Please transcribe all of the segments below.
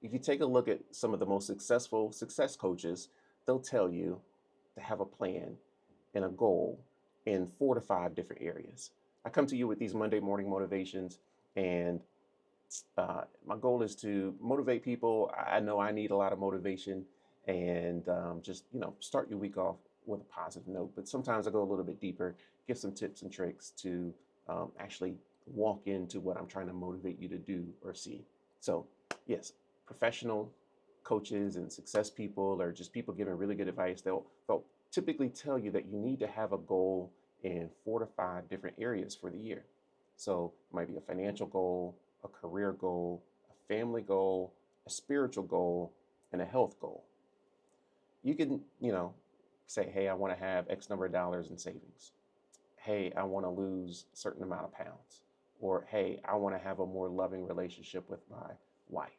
If you take a look at some of the most successful success coaches, they'll tell you to have a plan and a goal in 4 to 5 different areas. I come to you with these Monday morning motivations, and my goal is to motivate people. I know I need a lot of motivation, and just start your week off with a positive note. But sometimes I go a little bit deeper, give some tips and tricks to actually walk into what I'm trying to motivate you to do or see. So, yes, professional coaches and success people, or just people giving really good advice, they'll typically tell you that you need to have a goal in 4 to 5 different areas for the year. So it might be a financial goal, a career goal, a family goal, a spiritual goal, and a health goal. You can, say, hey, I want to have X number of dollars in savings. Hey, I want to lose a certain amount of pounds. Or, hey, I want to have a more loving relationship with my wife.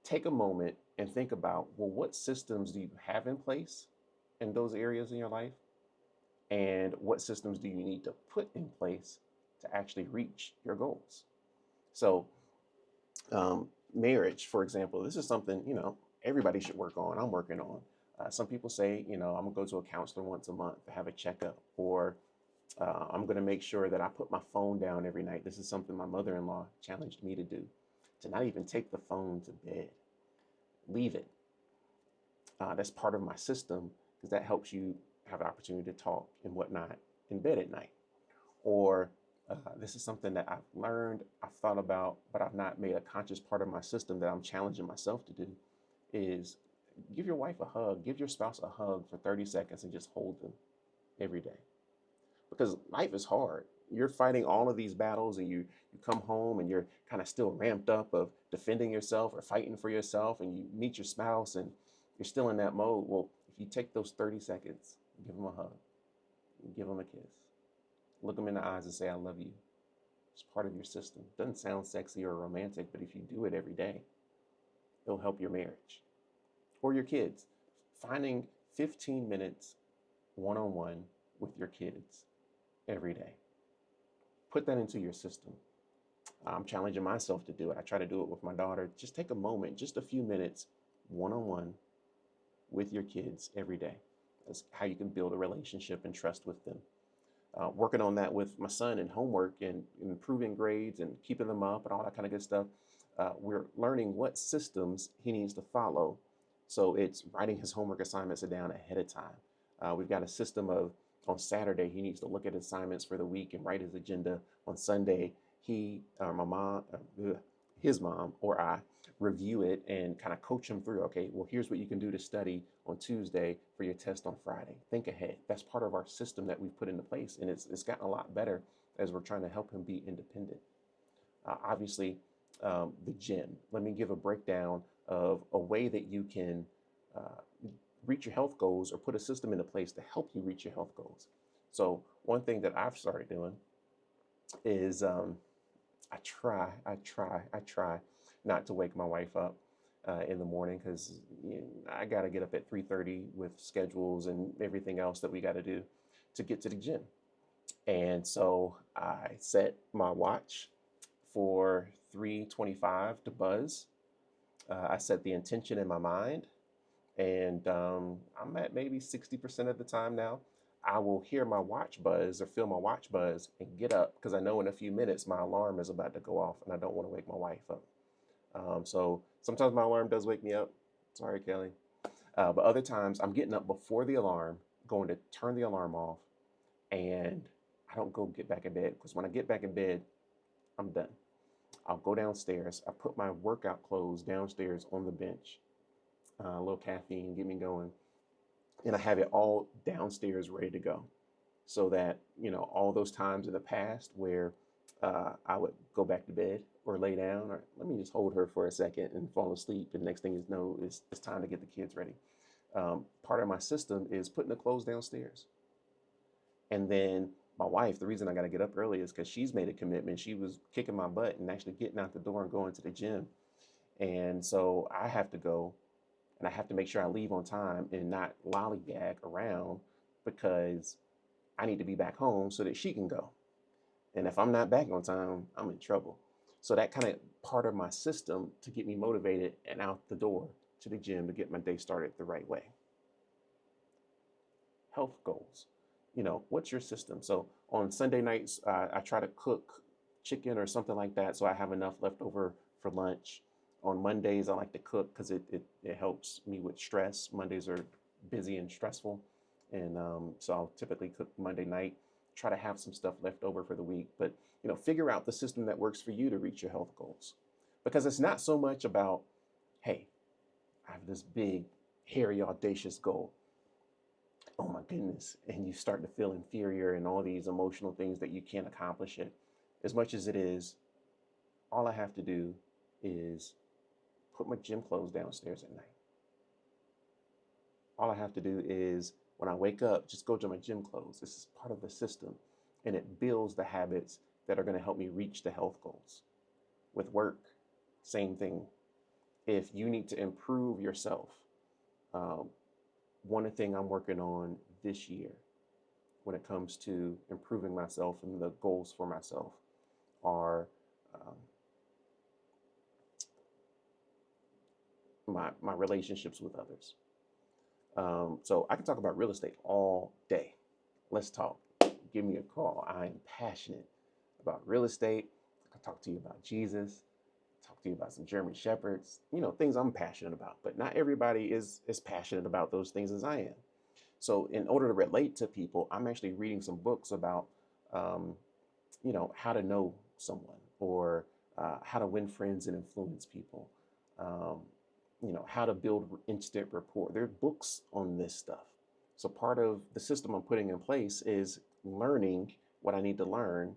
Take a moment and think about, well, what systems do you have in place in those areas in your life? And what systems do you need to put in place to actually reach your goals? So, marriage, for example, this is something, everybody should work on. I'm working on. Some people say, I'm gonna go to a counselor once a month to have a checkup, or I'm gonna make sure that I put my phone down every night. This is something my mother-in-law challenged me to do, to not even take the phone to bed. Leave it. That's part of my system, because that helps you have an opportunity to talk and whatnot in bed at night. Or this is something that I've learned, I've thought about, but I've not made a conscious part of my system that I'm challenging myself to do, is give your wife a hug, give your spouse a hug for 30 seconds and just hold them every day. Because life is hard. You're fighting all of these battles, and you come home and you're kind of still ramped up of defending yourself or fighting for yourself, and you meet your spouse and you're still in that mode. Well, if you take those 30 seconds, give them a hug, give them a kiss, look them in the eyes and say, I love you. It's part of your system. Doesn't sound sexy or romantic, but if you do it every day, it'll help your marriage or your kids. Finding 15 minutes one on one with your kids every day. Put that into your system. I'm challenging myself to do it. I try to do it with my daughter. Just take a moment, just a few minutes one on one with your kids every day. That's how you can build a relationship and trust with them. Working on that with my son and homework and improving grades and keeping them up and all that kind of good stuff. We're learning what systems he needs to follow. So it's writing his homework assignments down ahead of time. We've got a system of, on Saturday, he needs to look at assignments for the week and write his agenda. On Sunday, he, my mom, his mom, or I review it and kind of coach him through. Okay, well, here's what you can do to study on Tuesday for your test on Friday. Think ahead. That's part of our system that we've put into place, and it's gotten a lot better as we're trying to help him be independent. Obviously, the gym. Let me give a breakdown of a way that you can reach your health goals, or put a system into place to help you reach your health goals. So one thing that I've started doing is I try not to wake my wife up in the morning, because I got to get up at 3:30 with schedules and everything else that we got to do to get to the gym. And so I set my watch for 3:25 to buzz. I set the intention in my mind, and I'm at maybe 60% of the time now. I will hear my watch buzz or feel my watch buzz and get up, because I know in a few minutes my alarm is about to go off and I don't want to wake my wife up. So sometimes my alarm does wake me up. Sorry, Kelly. But other times I'm getting up before the alarm, going to turn the alarm off, and I don't go get back in bed, because when I get back in bed, I'm done. I'll go downstairs. I put my workout clothes downstairs on the bench, a little caffeine, get me going, and I have it all downstairs ready to go. So that, all those times in the past where I would go back to bed or lay down, or let me just hold her for a second and fall asleep. And next thing you know, it's time to get the kids ready. Part of my system is putting the clothes downstairs. And then my wife, the reason I got to get up early is because she's made a commitment. She was kicking my butt and actually getting out the door and going to the gym. And so I have to go, and I have to make sure I leave on time and not lollygag around, because I need to be back home so that she can go. And if I'm not back on time, I'm in trouble. So that kind of part of my system to get me motivated and out the door to the gym to get my day started the right way. Health goals. What's your system? So on Sunday nights, I try to cook chicken or something like that so I have enough left over for lunch. On Mondays, I like to cook because it helps me with stress. Mondays are busy and stressful. And so I'll typically cook Monday night, try to have some stuff left over for the week. But, figure out the system that works for you to reach your health goals. Because it's not so much about, hey, I have this big, hairy, audacious goal. Oh my goodness. And you start to feel inferior and all these emotional things that you can't accomplish it. As much as it is, all I have to do is put my gym clothes downstairs at night. All I have to do is, when I wake up, just go to my gym clothes. This is part of the system. And it builds the habits that are going to help me reach the health goals. With work, same thing. If you need to improve yourself, one thing I'm working on this year when it comes to improving myself and the goals for myself are my relationships with others. So I can talk about real estate all day. Let's talk. Give me a call. I am passionate about real estate. I can talk to you about Jesus, talk to you about some German Shepherds, things I'm passionate about. But not everybody is as passionate about those things as I am. So in order to relate to people, I'm actually reading some books about, how to know someone, or how to win friends and influence people. Um, how to build instant rapport. There are books on this stuff. So part of the system I'm putting in place is learning what I need to learn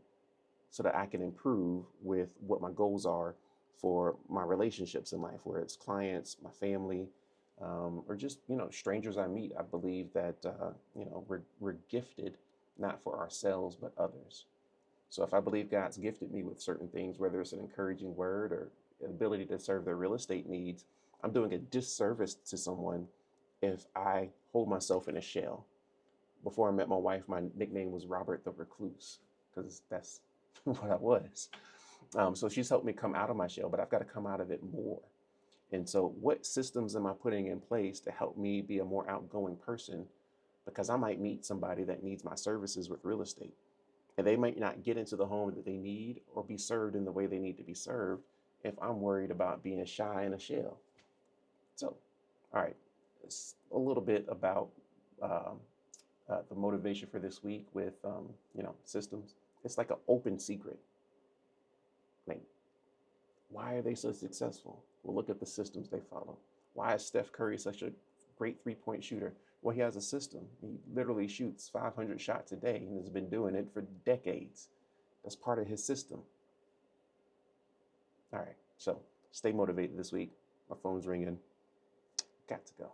so that I can improve with what my goals are for my relationships in life, where it's clients, my family, or just, strangers I meet. I believe that, we're gifted not for ourselves, but others. So if I believe God's gifted me with certain things, whether it's an encouraging word or an ability to serve their real estate needs, I'm doing a disservice to someone if I hold myself in a shell. Before I met my wife, my nickname was Robert the Recluse, because that's what I was. So she's helped me come out of my shell, but I've got to come out of it more. And so what systems am I putting in place to help me be a more outgoing person? Because I might meet somebody that needs my services with real estate, and they might not get into the home that they need or be served in the way they need to be served if I'm worried about being shy in a shell. So, all right, it's a little bit about the motivation for this week with, systems. It's like an open secret. Like, why are they so successful? Well, look at the systems they follow. Why is Steph Curry such a great three-point shooter? Well, he has a system. He literally shoots 500 shots a day and has been doing it for decades. That's part of his system. All right, so stay motivated this week. My phone's ringing. Got to go.